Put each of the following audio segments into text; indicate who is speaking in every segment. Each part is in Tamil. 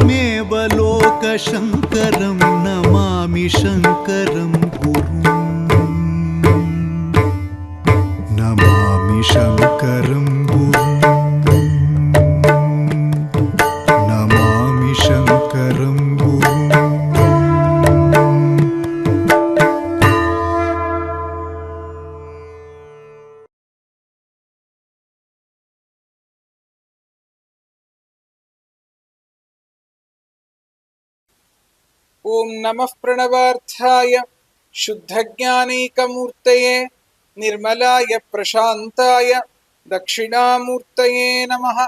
Speaker 1: त्वमेव लोकशङ्करं नमामि शङ्करं गुरुं नमामि शङ्करं गुरुं नमामि शङ्करं गुरुं
Speaker 2: ओं नमः प्रणवार्थाय शुद्धज्ञानैकमूर्तये निर्मलाय प्रशान्ताय दक्षिणामूर्तये नमः।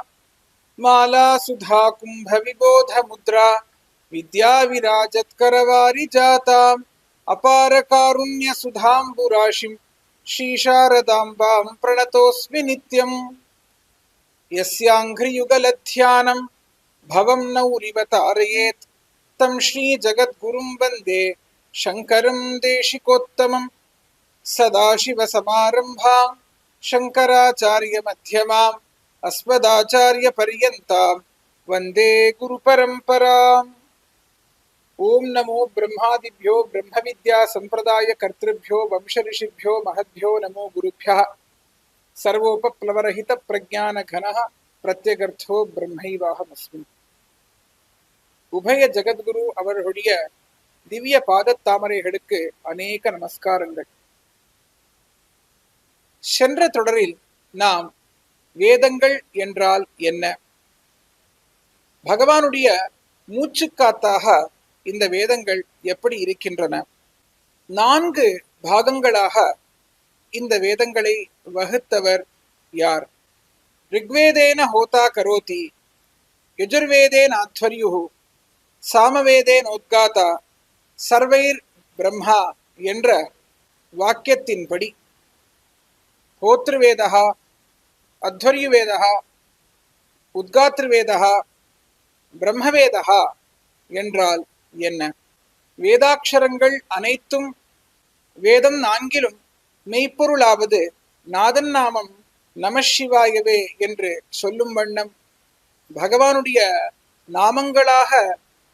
Speaker 2: मालासुधा कुम्भविबोधमुद्रा विद्याविराजत्करवारिजाताम् अपारकारुण्यसुधाम्बुराशिं श्रीशारदाम्बां प्रणतोऽस्मि नित्यम्। यस्याङ्घ्रियुगलध्यानं भवं नौरिव तारयेत् तं श्रीजगद्गुरुं वन्दे शङ्करं देशिकोत्तमम्। सदाशिवसमारम्भां शङ्कराचार्यमध्यमाम् अस्मदाचार्यपर्यन्तां वन्दे गुरुपरम्पराम्। ओं नमो ब्रह्मादिभ्यो ब्रह्मविद्यासम्प्रदायकर्तृभ्यो वंशऋषिभ्यो महद्भ्यो नमो गुरुभ्यः। सर्वोपप्लवरहितप्रज्ञानघनः प्रत्यगर्थो ब्रह्मैवाहमस्मि। உபய ஜகத்குரு அவர்களுடைய திவ்ய பாதத்தாமரைகளுக்கு அநேக நமஸ்காரங்கள். சென்ற தொடரில் நாம் வேதங்கள் என்றால் என்ன, பகவானுடைய மூச்சுக்காத்தாக இந்த வேதங்கள் எப்படி இருக்கின்றன, 4 பாகங்களாக இந்த வேதங்களை வகுத்தவர் யார், ரிக்வேதேன ஹோதா கரோதி, யஜுர்வேதேன ஆத்வர்யுஹு, சாமவேதேனோத்காதா, சர்வைர் பிரம்மா என்ற வாக்கியத்தின்படி ஹோத்ருவேதா, அத்வர்யுவேதா, உத்காத்ருவேதா, பிரம்மவேதா என்றால் என்ன, வேதாட்சரங்கள் அனைத்தும் வேதம் 4லும் மெய்ப்பொருளாவது நாதன் நாமம் நமசிவாயவே என்று சொல்லும் வண்ணம் பகவானுடைய நாமங்களாக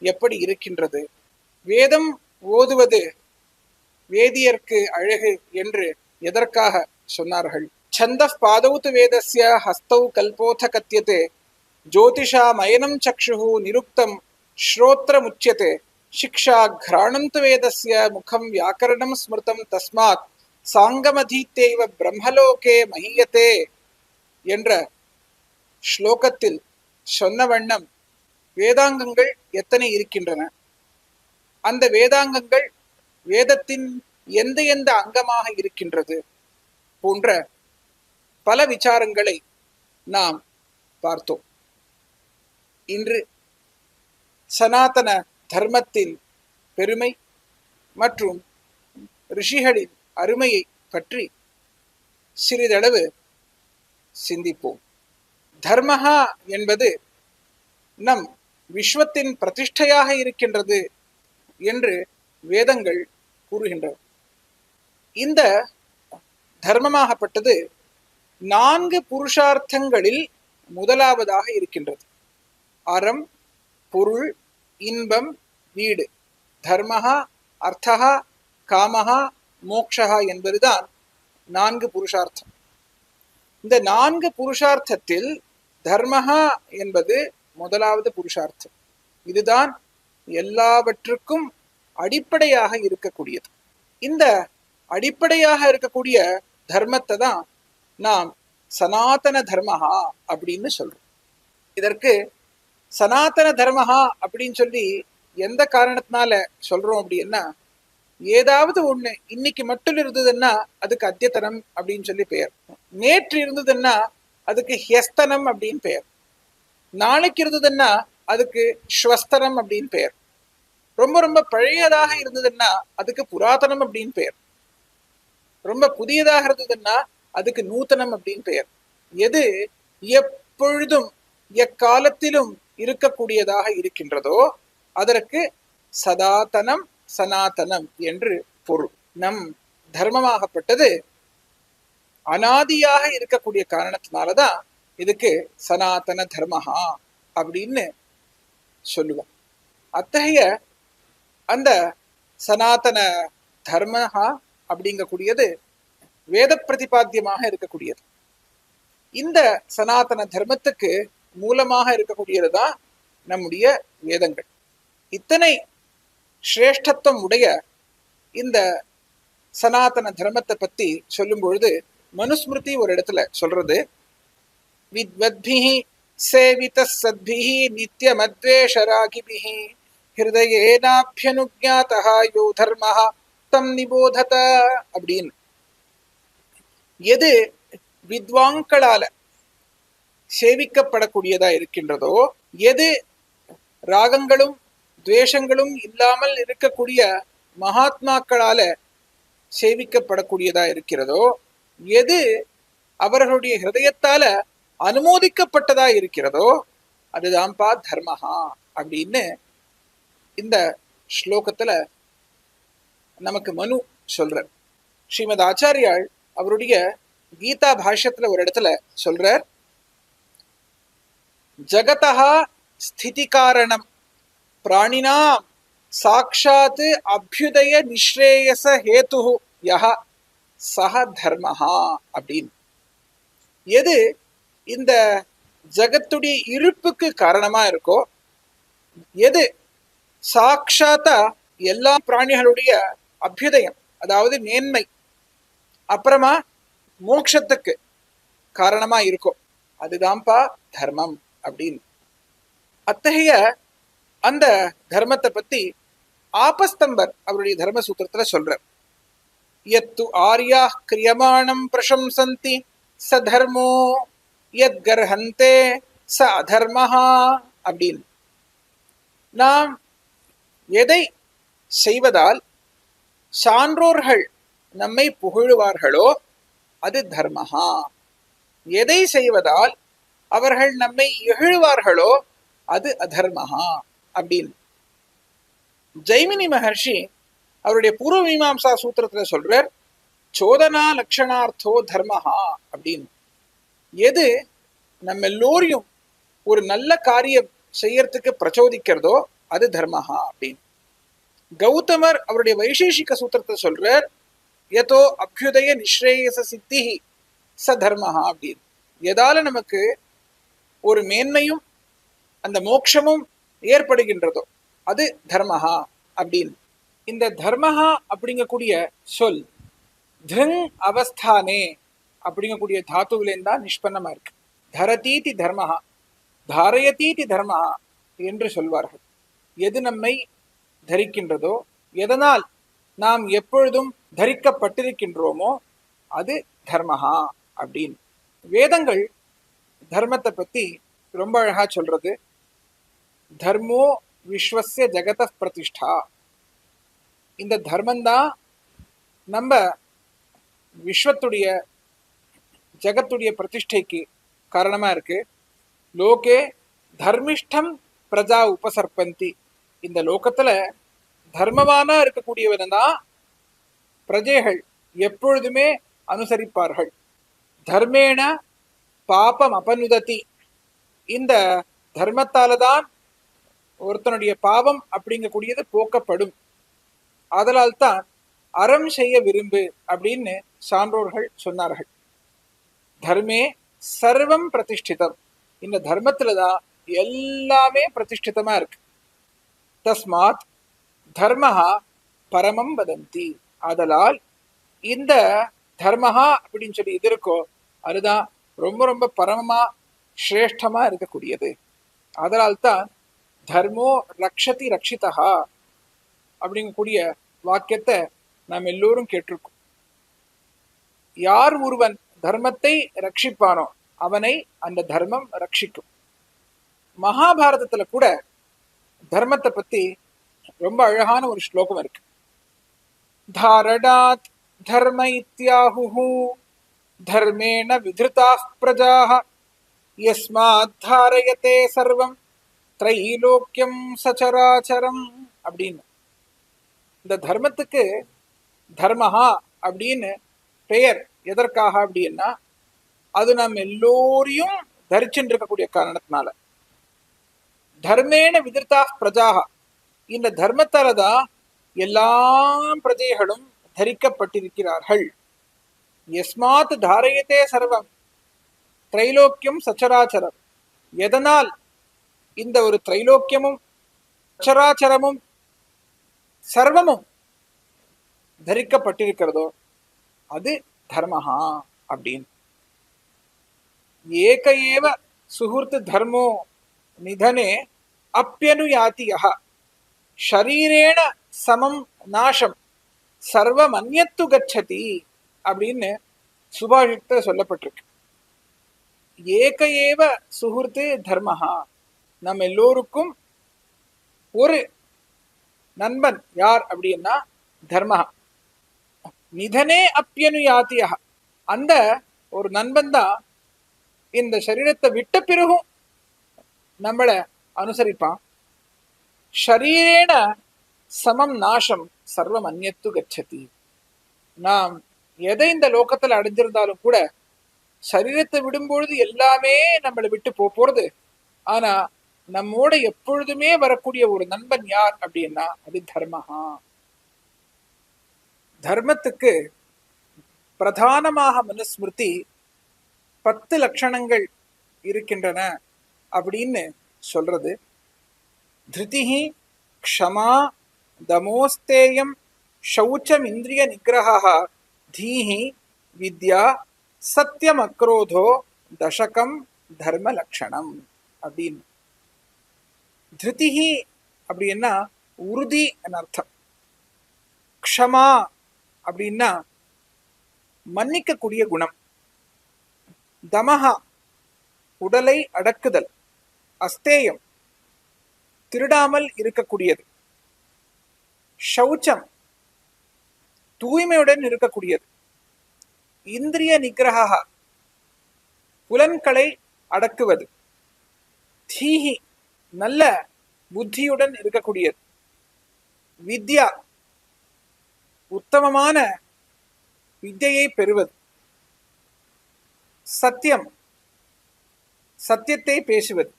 Speaker 2: எப்படி இருக்கின்றது, வேதம் ஓதுவது வேதியர்க்கு அழகு என்று எதற்காக சொன்னார்கள். சந்தப் பாதௌத் வேதஸ்ய ஹஸ்தௌ கல்போத கத்யதே ஜோதிஷாமயனம் சக்ஷுஹு நிருக்தம் ஸ்ரோத்ரமுச்யதே சிக்ஷா கிராணம் து வேதஸ்ய முகம் வியாக்கரணம் ஸ்மிருதம் தஸ்மாத் சாங்கமதீத்தேவ பிரம்மலோகே மஹீயதே என்ற ஸ்லோகத்தில் சொன்ன வண்ணம் வேதாங்கங்கள் எத்தனை இருக்கின்றன, அந்த வேதாங்கங்கள் வேதத்தின் எந்த எந்த அங்கமாக இருக்கின்றது போன்ற பல விசாரங்களை நாம் பார்த்தோம். இன்று சனாதன தர்மத்தின் பெருமை மற்றும் ரிஷிகளின் அருமையை பற்றி சிறிதளவு சிந்திப்போம். தர்மஹா என்பது நம் விஸ்வத்தின் பிரதிஷ்டையாக இருக்கின்றது என்று வேதங்கள் கூறுகின்றன. இந்த தர்மமாகப்பட்டது 4 புருஷார்த்தங்களில் முதலாவதாக இருக்கின்றது. அறம், பொருள், இன்பம், வீடு. தர்மஹா, அர்த்தஹா, காமஹா, மோக்ஷஹா என்பதுதான் 4 புருஷார்த்தம். இந்த 4 புருஷார்த்தத்தில் தர்மஹா என்பது முதலாவது புருஷார்த்தம். இதுதான் எல்லாவற்றுக்கும் அடிப்படையாக இருக்கக்கூடியது. இந்த அடிப்படையாக இருக்கக்கூடிய தர்மத்தை தான் நாம் சனாதன தர்மஹா அப்படின்னு சொல்றோம். இதற்கு சனாதன தர்மஹா அப்படின்னு சொல்லி எந்த காரணத்தினால சொல்றோம் அப்படின்னா, ஏதாவது ஒண்ணு இன்னைக்கு மட்டும் இருந்ததுன்னா அதுக்கு அத்தியத்தனம் அப்படின்னு சொல்லி பெயர், நேற்று இருந்ததுன்னா அதுக்கு ஹியஸ்தனம் அப்படின்னு பெயர், நாளைக்கு இருந்ததுன்னா அதுக்கு ஸ்வஸ்தனம் அப்படின்னு பெயர், ரொம்ப ரொம்ப பழையதாக இருந்ததுன்னா அதுக்கு புராதனம் அப்படின்னு பெயர், ரொம்ப புதியதாக இருந்ததுன்னா அதுக்கு நூத்தனம் அப்படின்னு பெயர். எது எப்பொழுதும் எக்காலத்திலும் இருக்கக்கூடியதாக இருக்கின்றதோ அதற்கு சதாதனம் சனாதனம் என்று பொருள். நம் தர்மமாகப்பட்டது அனாதியாக இருக்கக்கூடிய காரணத்தினாலதான் இதுக்கு சனாதன தர்மஹா அப்படின்னு சொல்லுவோம். அத்தகைய அந்த சனாதன தர்மஹா அப்படிங்கக்கூடியது வேத பிரதிபாத்தியமாக இருக்கக்கூடியது. இந்த சனாதன தர்மத்துக்கு மூலமாக இருக்கக்கூடியது தான் நம்முடைய வேதங்கள். இத்தனை சிரேஷ்டத்துவம் உடைய இந்த சனாதன தர்மத்தை பத்தி சொல்லும் பொழுது மனுஸ்மிருதி ஒரு இடத்துல சொல்றது, வித்வத்பிஹி சேவித சத்பிஹி நித்யமத்வேஷராகிபிஹி ஹிருதயேனாப்யனுஜ்ஞாதஹ யோ தர்மஹ தம் நிபோதத அப்படின்னு. எது வித்வாங்களால சேவிக்கப்படக்கூடியதா இருக்கின்றதோ, எது ராகங்களும் துவேஷங்களும் இல்லாமல் இருக்கக்கூடிய மகாத்மாக்களால சேவிக்கப்படக்கூடியதா இருக்கிறதோ, எது அவர்களுடைய ஹிருதயத்தால அனுமோதிக்கப்பட்டதா இருக்கிறதோ அதுதான்ப்பா தர்மஹா அப்படின்னு இந்த ஸ்லோகத்துல நமக்கு மனு சொல்றார். ஸ்ரீமத் ஆச்சாரியால் அவருடைய கீதா பாஷ்யத்துல ஒரு இடத்துல சொல்றார், ஜகதஹா ஸ்திதி காரணம் பிராணினாம் சாக்ஷாத் அபியுதய நிஸ்ரேயச ஹேது யஹ சஹ தர்மஹா அப்படின்னு. எது இந்த ஜகத்துடைய இருப்புக்கு காரணமா இருக்கோ, எது சாக்ஷாத்தா எல்லா பிராணிகளுடைய அபியுதயம் அதாவது மேன்மை அப்புறமா மோட்சத்துக்கு காரணமா இருக்கும், அதுதான்ப்பா தர்மம் அப்படின்னு. அத்தகைய அந்த தர்மத்தை பத்தி ஆபஸ்தம்பர் அவருடைய தர்ம சூத்திரத்துல சொல்றார், யத்து ஆர்யா கிரியமாணம் பிரசம்சந்தி ச தர்மோ யத் கர்ஹந்தே ச அதர்மஹா அப்படின்னு. நாம் எதை செய்வதால் சான்றோர்கள் நம்மை புகழுவார்களோ அது தர்மஹா, எதை செய்வதால் அவர்கள் நம்மை இகழுவார்களோ அது அதர்மஹா அப்படின்னு. ஜெய்மினி மகர்ஷி அவருடைய பூர்வ மீமாம்சா சூத்திரத்துல சொல்றார், சோதனா லட்சணார்த்தோ தர்மஹா அப்படின்னு. எது நம்ம எல்லோரையும் ஒரு நல்ல காரியம் செய்யறதுக்கு பிரச்சோதிக்கிறதோ அது தர்மஹா அப்படின்னு. கௌதமர் அவருடைய வைசேஷிக சூத்திரத்தை சொல்றார், யதோ அபியுதய நிஸ்ரேயச சித்தி ச தர்மஹா அப்படின்னு. எதால நமக்கு ஒரு மேன்மையும் அந்த மோட்சமும் ஏற்படுகின்றதோ அது தர்மஹா அப்படின்னு. இந்த தர்மஹா அப்படிங்கக்கூடிய சொல் திருங் அவஸ்தானே அப்படிங்கக்கூடிய தாத்துவிலேருந்து தான் நிஷ்பன்னமா இருக்கு. தரதீதி தர்மஹா, தாரயதீதி தர்மஹா என்று சொல்வார்கள். எது நம்மை தரிக்கின்றதோ, எதனால் நாம் எப்பொழுதும் தரிக்கப்பட்டிருக்கின்றோமோ அது தர்மஹா அப்படின்னு. வேதங்கள் தர்மத்தை பத்தி ரொம்ப அழகா சொல்றது, தர்மோ விஸ்வஸ்ய ஜகத பிரதிஷ்டா. இந்த தர்மந்தான் நம்ம விஸ்வத்துடைய ஜகத்துடைய பிரதிஷ்டைக்கு காரணமா இருக்கு. லோகே தர்மிஷ்டம் பிரஜா உபசர்பந்தி. இந்த லோகத்துல தர்மவானா இருக்கக்கூடியவன் தான் பிரஜைகள் எப்பொழுதுமே அனுசரிப்பார்கள். தர்மேண பாபம் அபனுததி. இந்த தர்மத்தால தான் ஒருத்தனுடைய பாவம் அப்படிங்கக்கூடியது போக்கப்படும். அதனால் தான் அறம் செய்ய விரும்பு அப்படின்னு சான்றோர்கள் சொன்னார்கள். தர்மே சர்வம் பிரதிஷ்டிதம். இந்த தர்மத்துலதான் எல்லாமே பிரதிஷ்டிதமா இருக்கு. தஸ்மாத் தர்மஹா பரமம் வதந்தி. ஆதலால் இந்த தர்மஹா அப்படின்னு சொல்லி இது இருக்கோ அதுதான் ரொம்ப ரொம்ப பரமமா சிரேஷ்டமா இருக்கக்கூடியது. அதனால் தான் தர்மோ ரக்ஷதி ரக்ஷிதா அப்படிங்கக்கூடிய வாக்கியத்தை நாம் எல்லோரும் கேட்டிருக்கோம். யார் ஒருவன் தர்மத்தை ரட்சிப்பானோ அவனை அந்த தர்மம் ரட்சிக்கும். மகாபாரதத்துல கூட தர்மத்தை பத்தி ரொம்ப அழகான ஒரு ஸ்லோகம் இருக்கு. தாரணாத் தர்ம இத்யாஹு தர்மேண வித்ருதாः பிரஜாः யஸ்மாத் தாரயதே சர்வம் த்ரைலோக்கியம் சச்சராச்சரம் அப்படின்னு. இந்த தர்மத்துக்கு தர்மஹா அப்படின்னு பெயர் எதற்காக அப்படின்னா, அது நம்ம எல்லோரையும் தரிச்சுட்டு இருக்கக்கூடிய காரணத்தினால. தர்மேண விதிர்த்தா பிரஜாக, இந்த தர்மத்தால தான் எல்லா பிரஜைகளும் தரிக்கப்பட்டிருக்கிறார்கள். யஸ்மாத் தாரயத்தே சர்வம் திரைலோக்கியம் சச்சராச்சரம், எதனால் இந்த ஒரு திரைலோக்கியமும் சச்சராச்சரமும் சர்வமும் தரிக்கப்பட்டிருக்கிறதோ அது தர்மஹா அப்படின்னு. ஏக ஏவ சுஹுர்த் தர்மோ நிதனே அப்யனுயாதியஹ ஷரீரேண சமம் நாசம் சர்வம் அந்யத்து கச்சதி அப்படின்னு சுபாஷிதத்தில் சொல்லப்பட்டிருக்கு. ஏக ஏவ சுஹுர்த்து தர்மஹா, நம்ம எல்லோருக்கும் ஒரு நண்பன் யார் அப்படின்னா தர்மஹா. நிதனே அப்யனுயாத்தியா, அந்த ஒரு நண்பன் தான் இந்த சரீரத்தை விட்ட பிறகும் நம்மளை அனுசரிப்பான். ஷரீரேன சமம் நாசம் சர்வம் அந்யத்து கச்சதி. நாம் எதை இந்த லோகத்துல அடைஞ்சிருந்தாலும் கூட சரீரத்தை விடும்பொழுது எல்லாமே நம்மளை விட்டு போறது. ஆனா நம்மோட எப்பொழுதுமே வரக்கூடிய ஒரு நண்பன் யார் அப்படின்னா அது தர்மஹா. தர்மத்துக்கு பிரதானமாக மனுஸ்மிருதி 10 லட்சணங்கள் இருக்கின்றன அப்படின்னு சொல்றது. திருதிஹி க்ஷமா தமோஸ்தேயம் சௌச்சம் இந்திரிய நிகிரஹா தீஹி வித்யா சத்தியம் அக்ரோதோ தசகம் தர்ம லட்சணம் அப்படின்னு. திருதிஹி அப்படின்னா உறுதி அர்த்தம். க்ஷமா அப்படின்னா மன்னிக்கக்கூடிய குணம். தமஹா உடலை அடக்குதல். அஸ்தேயம் திருடாமல் இருக்கக்கூடியது. சௌச்சம் தூய்மையுடன் இருக்கக்கூடியது. இந்திரிய நிகிரஹா புலன்களை அடக்குவது. தீஹி நல்ல புத்தியுடன் இருக்கக்கூடியது. வித்யா உத்தமமான வித்யை பெறுவது. சத்தியம் சத்தியத்தை பேசுவது.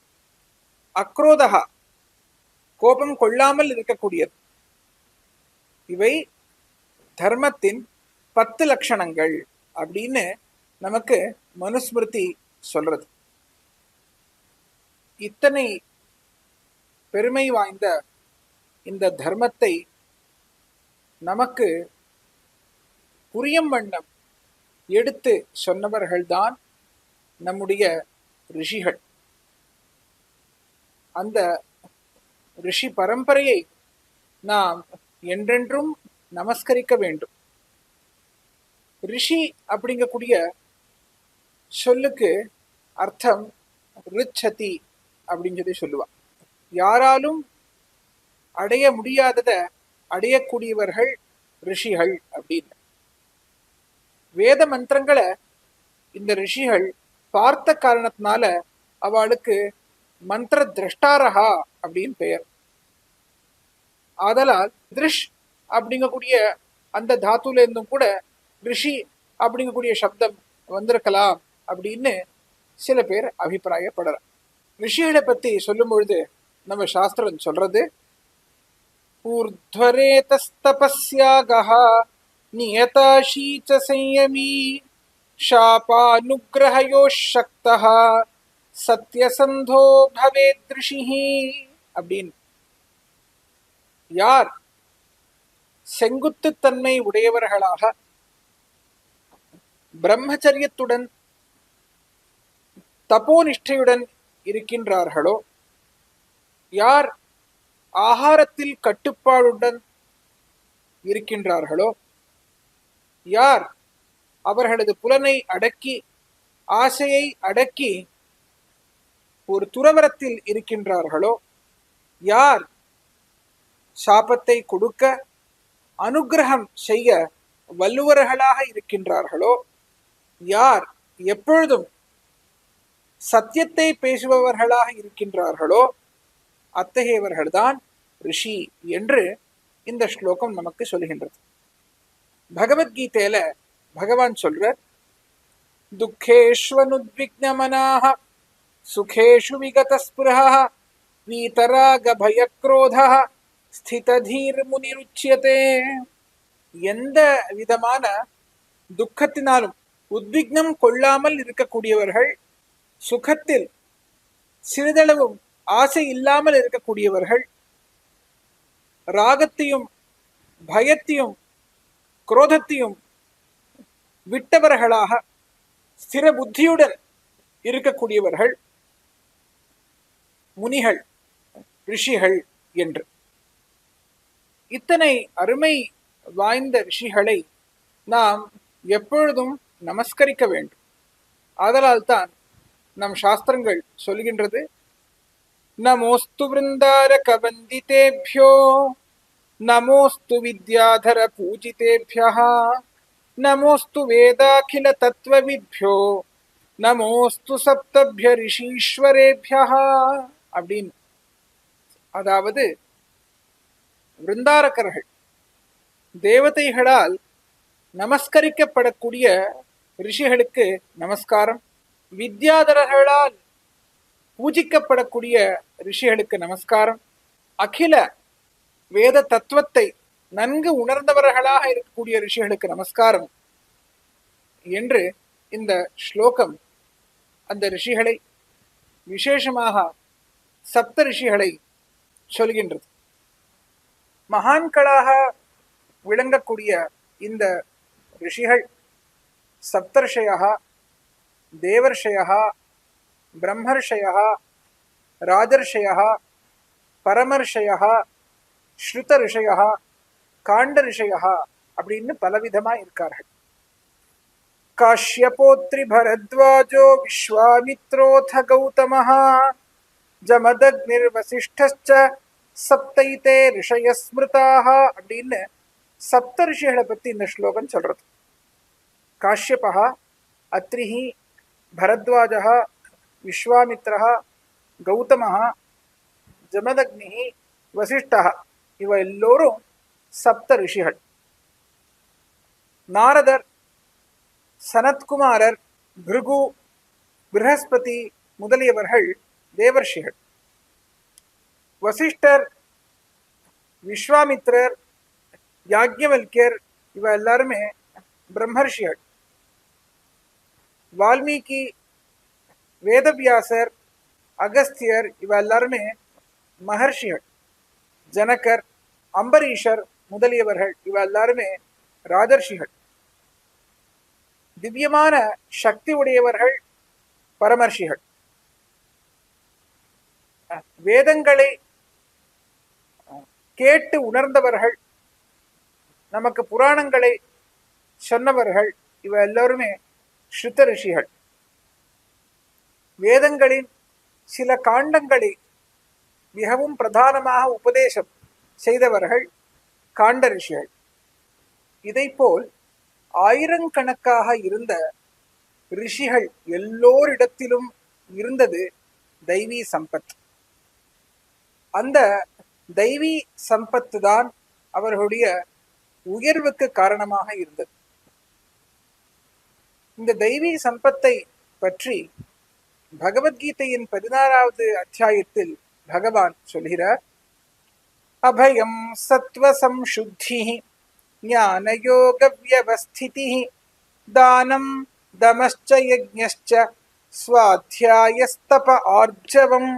Speaker 2: அக்ரோதகா கோபம் கொள்ளாமல் இருக்கக்கூடியது. இவை தர்மத்தின் 10 லட்சணங்கள் அப்படின்னு நமக்கு மனுஸ்மிருதி சொல்றது. இத்தனை பெருமை வாய்ந்த இந்த தர்மத்தை நமக்கு புரியும் வண்ணம் எடுத்து சொன்னவர்கள்தான் நம்முடைய ரிஷிகள். அந்த ரிஷி பரம்பரையை நாம் என்றென்றும் நமஸ்கரிக்க வேண்டும். ரிஷி அப்படிங்கக்கூடிய சொல்லுக்கு அர்த்தம் ரிச்சதி அப்படின்னு சொல்லி சொல்லுவான். யாராலும் அடைய முடியாதத அடையக்கூடியவர்கள் ரிஷிகள் அப்படின்னு. வேத மந்திரங்களை இந்த ரிஷிகள் பார்த்த காரணத்தினால அவளுக்கு மந்திர திரஷ்டாரஹா அப்படின்னு பெயர். ஆதலால் திருஷ் அப்படிங்கக்கூடிய அந்த தாத்துல இருந்தும் கூட ரிஷி அப்படிங்கக்கூடிய சப்தம் வந்திருக்கலாம் அப்படின்னு சில பேர் அபிப்பிராயப்படுறார். ரிஷிகளை பத்தி சொல்லும் பொழுது நம்ம சாஸ்திரம் சொல்றது, ஊர்த்வரேதஸ்தபஸ்யாகஹ நியதாஷீச்ச சம்யமீ ஷாபானுக்ரஹயோஷ் சக்தஹ சத்யசந்தோ பவேத் ரிஷிஹி அப்படின்னு. யார் செங்குத்துத்தன்மை உடையவர்களாக பிரம்மச்சரியத்துடன் தபோனிஷ்டையுடன் இருக்கின்றார்களோ, யார் ஆகாரத்தில் கட்டுப்பாடுடன் இருக்கின்றார்களோ, யார் அவர்களது புலனை அடக்கி ஆசையை அடக்கி ஒரு துறவரத்தில் இருக்கின்றார்களோ, யார் சாபத்தை கொடுக்க அனுக்கிரகம் செய்ய வல்லுவர்களாக இருக்கின்றார்களோ, யார் எப்பொழுதும் சத்தியத்தை பேசுபவர்களாக இருக்கின்றார்களோ அத்தகையவர்கள்தான் ரிஷி என்று இந்த ஸ்லோகம் நமக்கு சொல்கின்றது. பகவத்கீதையில பகவான் சொல்றார், துக்கேஷ்வனுத்விக்னமனாஹ சுகேஷு விகதஸ்பிருஹ வீதராக பயக்ரோத ஸ்திததீர் முனிருச்சியதே. எந்த விதமான துக்கத்தினாலும் உத்விக்னம் கொள்ளாமல் இருக்கக்கூடியவர்கள், சுகத்தில் சிறிதளவும் ஆசை இல்லாமல் இருக்கக்கூடியவர்கள், ராகத்தையும் பயத்தையும் குரோதத்தையும் விட்டவர்களாக ஸ்திர புத்தியுடன் இருக்கக்கூடியவர்கள் முனிகள், ரிஷிகள் என்று. இத்தனை அருமை வாய்ந்த ரிஷிகளை நாம் எப்பொழுதும் நமஸ்கரிக்க வேண்டும். ஆதலால் தான் நம் சாஸ்திரங்கள் சொல்கின்றது, நமோஸ்து விருந்தாரக வந்திதேபியோ நமோஸ்து வித்யாதர பூஜிதேபியः நமோஸ்து வேதாகில தத்துவவித்யோ நமோஸ்து சப்தபிய ரிஷீஸ்வரேபியः அப்படின்னு. அதாவது விருந்தாரகர்கள், தேவதைகளால் நமஸ்கரிக்கப்படக்கூடிய ரிஷிகளுக்கு நமஸ்காரம், வித்யாதரர்களால் பூஜிக்கப்படக்கூடிய ரிஷிகளுக்கு நமஸ்காரம், அகில வேத தத்துவத்தை நன்கு உணர்ந்தவர்களாக இருக்கக்கூடிய ரிஷிகளுக்கு நமஸ்காரம் என்று இந்த ஸ்லோகம் அந்த ரிஷிகளை, விசேஷமாக சப்த ரிஷிகளை சொல்கின்றது. மகான்களாக விளங்கக்கூடிய இந்த ரிஷிகள் சப்தர்ஷயா, தேவர்ஷயா, பிரம்மர்ஷயா, ராஜர்ஷயா, பரமர்ஷயா, ஸ்ருத ரிஷயா, காண்ட ரிஷயா அப்படின்னு பலவிதமா இருக்கார்கள். காஷ்யபோத்ரி பரத்வாஜோ விஸ்வாமித்ரோத கௌதமஹ ஜமதக்னிர் வசிஷ்டச்ச சப்தைதே ரிஷய ஸ்மிருதாக அப்படின்னு சப்த ரிஷிகளை பத்தி இந்த ஸ்லோகம் சொல்றது. காஷ்யபः, அத்ரிஹி, பரத்வாஜः, விஸ்வாமித்ரः, கௌதமः, ஜமதக்னிஹி, வசிஷ்டः இவ எல்லோரும் சப்த ரிஷிகள். நாரதர், சனத்குமாரர், பிருகு, ப்ரஹஸ்பதி முதலியவர்கள் தேவர்ஷிகள். வசிஷ்டர், விஸ்வாமித்ரர், யாக்ஞவல்யர் இவ எல்லாருமே பிரம்மர்ஷிகள். வால்மீகி, வேதவியாசர், அகஸ்தியர் இவ எல்லாருமே மகர்ஷிகள். ஜனகர், அம்பரீஷர் முதலியவர்கள் இவ எல்லாருமே ராஜர்ஷிகள். திவ்யமான சக்தி உடையவர்கள் பரமர்ஷிகள். வேதங்களை கேட்டு உணர்ந்தவர்கள், நமக்கு புராணங்களை சொன்னவர்கள் இவ எல்லோருமே ஸ்ருத ரிஷிகள். வேதங்களின் சில காண்டங்களை மிகவும் பிரதானமாக உபதேசம் செய்தவர்கள் காண்ட ரிஷிகள். இதைப்போல் ஆயிரக்கணக்காக இருந்த ரிஷிகள் எல்லோரிடத்திலும் இருந்தது தெய்வீ சம்பத். அந்த தெய்வீ சம்பத்து தான் அவர்களுடைய உயர்வுக்கு காரணமாக இருந்தது. இந்த தெய்வீ சம்பத்தை பற்றி பகவத்கீதையின் 16வது அத்தியாயத்தில் பகவான் சொல்கிறார். அபயம் சத்வ சம்சுத்தி ஞானயோக வியவஸ்திதி தானம் தமஸ்ச யஜ்ஞஸ்ச ஸ்வாத்யாயஸ்தப ஆர்ஜவம்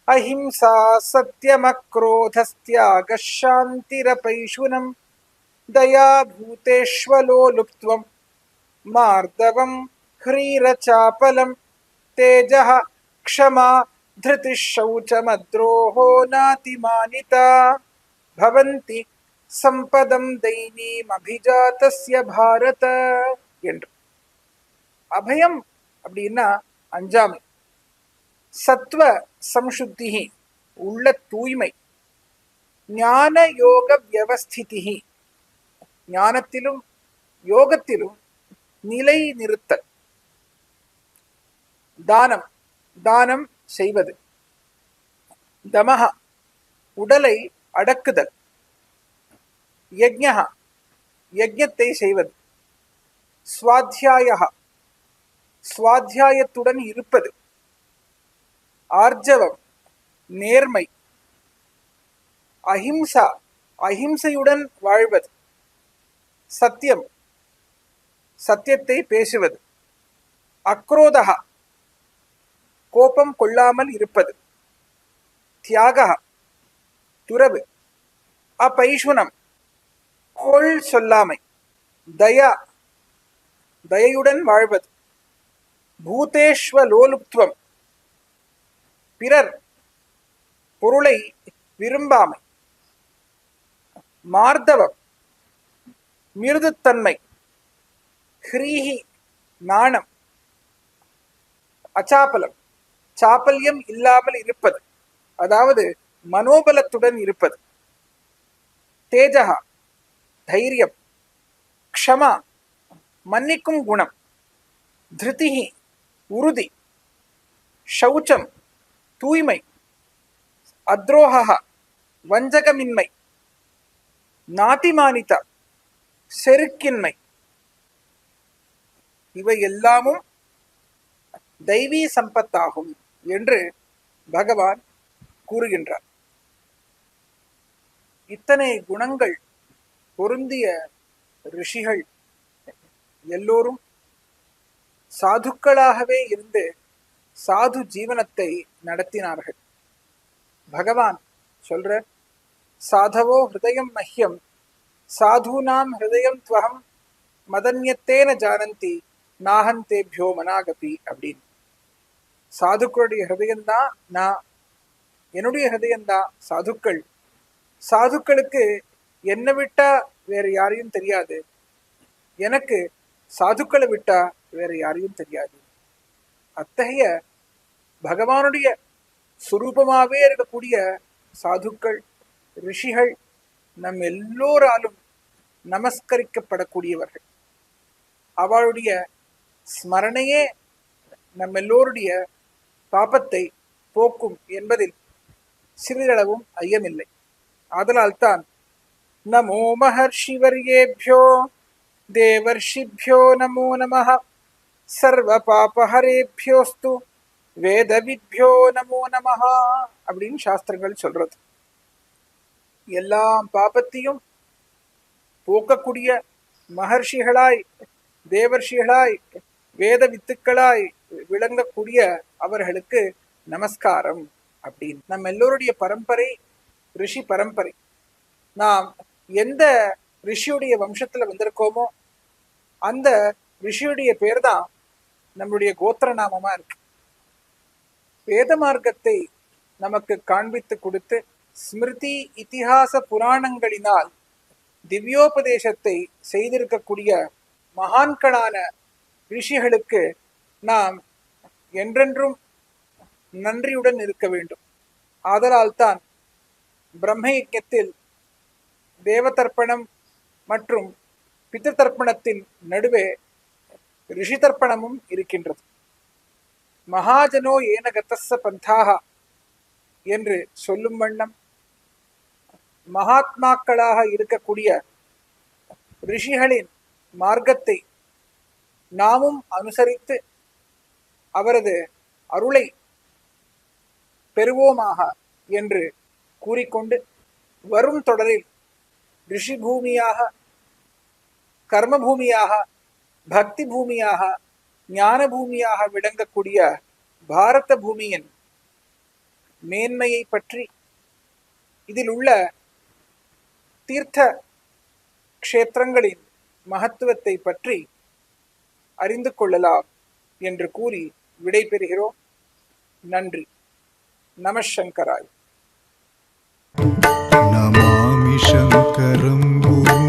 Speaker 2: அஹிம்சா சத்யமக்ரோதஸ்த்யாக சாந்திரபைஷுனம் தயா பூதேஷ்வலோலுப்த்வம் மார்தவம் ஹ்ரீரசாபலம் தேஜः க்ஷமா திருதிஷ் சௌச்சமத்ரோஹோ நாதிமானிதா பவந்தி சம்பதம் தைனீம் அபிஜாதஸ்ய பாரத என்று. அபயம் அப்படின்னா அஞ்சாமை, சத்வ சம்சுத்தி உள்ள தூய்மை, ஞான யோக வியவஸ்திதி ஞானத்திலும் யோகத்திலும் நிலை நிறுத்தல், தானம் தானம் செய்வது, தமஹ உடலை அடக்குதல், யஜ்ஞஹ யஜ்ஞத்தை செய்வது, ஸ்வாத்யாயஹ ஸ்வாத்யாயத்துடன் இருப்பது, ஆர்ஜவம் நேர்மை, அஹிம்சா, அஹிம்சையுடன் வாழ்வது, சத்தியம், சத்தியத்தை பேசுவது, அக்ரோதகா, கோபம் கொள்ளாமல் இருப்பது, தியாகா, துறவு, அபைஷுனம், கொள் சொல்லாமை, தயா, தயையுடன் வாழ்வது, பூதேஷ்வலோலுப்துவம், பிறர் பொருளை விரும்பாமை, மார்தவம், மிருதுத்தன்மை, ஹ்ரீஹி, நாணம், அச்சாப்பலம், சாப்பல்யம் இல்லாமல் இருப்பது, அதாவது மனோபலத்துடன் இருப்பது, தேஜகா, தைரியம், க்ஷமா, மன்னிக்கும் குணம், திருதிஹி, உறுதி, ஷௌச்சம், தூய்மை, அத்ரோஹா, வஞ்சகமின்மை, நாதிமானிதா, செருக்கின்மை, இவை எல்லாமும் தெய்வீ சம்பத்தாகும் என்று பகவான் கூறுகின்றார். இத்தனை குணங்கள் பொருந்திய ரிஷிகள் எல்லோரும் சாதுக்களாகவே இருந்து சாது ஜீவனத்தை நடத்தினார்கள். பகவான் சொல்ற, சாதவோ ஹிருதயம் மஹ்யம் சாதுனாம் ஹிருதயம் துவகம் மதன்யத்தேன ஜானந்தி நாகந்தேபியோ மனாகபி அப்படின்னு. சாதுக்களுடைய ஹிருதயம்தான் நான், என்னுடைய ஹிருதயம்தான் சாதுக்கள். சாதுக்களுக்கு என்னை விட்டா வேற யாரையும் தெரியாது, எனக்கு சாதுக்களை விட்டா வேற யாரையும் தெரியாது. அத்தகைய பகவானுடைய சுரூபமாகவே இருக்கக்கூடிய சாதுக்கள், ரிஷிகள் நம் எல்லோராலும் நமஸ்கரிக்கப்படக்கூடியவர்கள். அவளுடைய ஸ்மரணையே நம் எல்லோருடைய பாபத்தை போக்கும் என்பதில் சிறிதளவும் ஐயமில்லை. ஆதலால்தான் நமோ மஹர்ஷிவர்யேபியோ தேவர்ஷிபியோ நமோ நமஹ சர்வ பாபஹரேபியோஸ்து வேதவித்யோ நமோ நமஹ அப்படின்னு சாஸ்திரங்கள் சொல்றது. எல்லா பாபத்தையும் போக்கக்கூடிய மகர்ஷிகளாய், தேவர்ஷிகளாய், வேத வித்துக்களாய் விளங்கக்கூடிய அவர்களுக்கு நமஸ்காரம் அப்படின்னு. நம்ம எல்லோருடைய பரம்பரை ரிஷி பரம்பரை. நாம் எந்த ரிஷியுடைய வம்சத்துல வந்திருக்கோமோ அந்த ரிஷியுடைய பேர் தான் நம்முடைய கோத்திர நாமமா இருக்கு. வேத மார்க்கத்தை நமக்கு காண்பித்து கொடுத்து ஸ்மிருதி இதிகாச புராணங்களினால் திவ்யோபதேசத்தை செய்திருக்கக்கூடிய மகான்களான ரிஷிகளுக்கு நாம் என்றென்றும் நன்றியுடன் இருக்க வேண்டும். ஆதலால்தான் பிரம்ம யஜ்ஞத்தில் தேவதர்ப்பணம் மற்றும் பித்ருதர்ப்பணத்தின் நடுவே ரிஷி தர்ப்பணமும் இருக்கின்றது. மகாஜனோ ஏன கதஸ்ஸ பந்தாக என்று சொல்லும் வண்ணம் மகாத்மாக்களாக இருக்கக்கூடிய ரிஷிகளின் மார்க்கத்தை நாமும் அனுசரித்து அவரது அருளை பெறுவோமாக என்று கூறிக்கொண்டு, வரும் தொடரில் ரிஷி பூமியாக, கர்ம பூமியாக, பக்தி பூமியாக, ஞான பூமியாக விளங்கக்கூடிய பாரத பூமியின் மேன்மையை பற்றி, இதில் உள்ள தீர்த்த க்ஷேத்திரங்களின் மகத்துவத்தை பற்றி அறிந்து கொள்ளலாம் என்று கூறி விடைபெறுகிறோம். நன்றி. நமஸ்சங்கராய்.
Speaker 1: நமாமி சங்கரம் குரு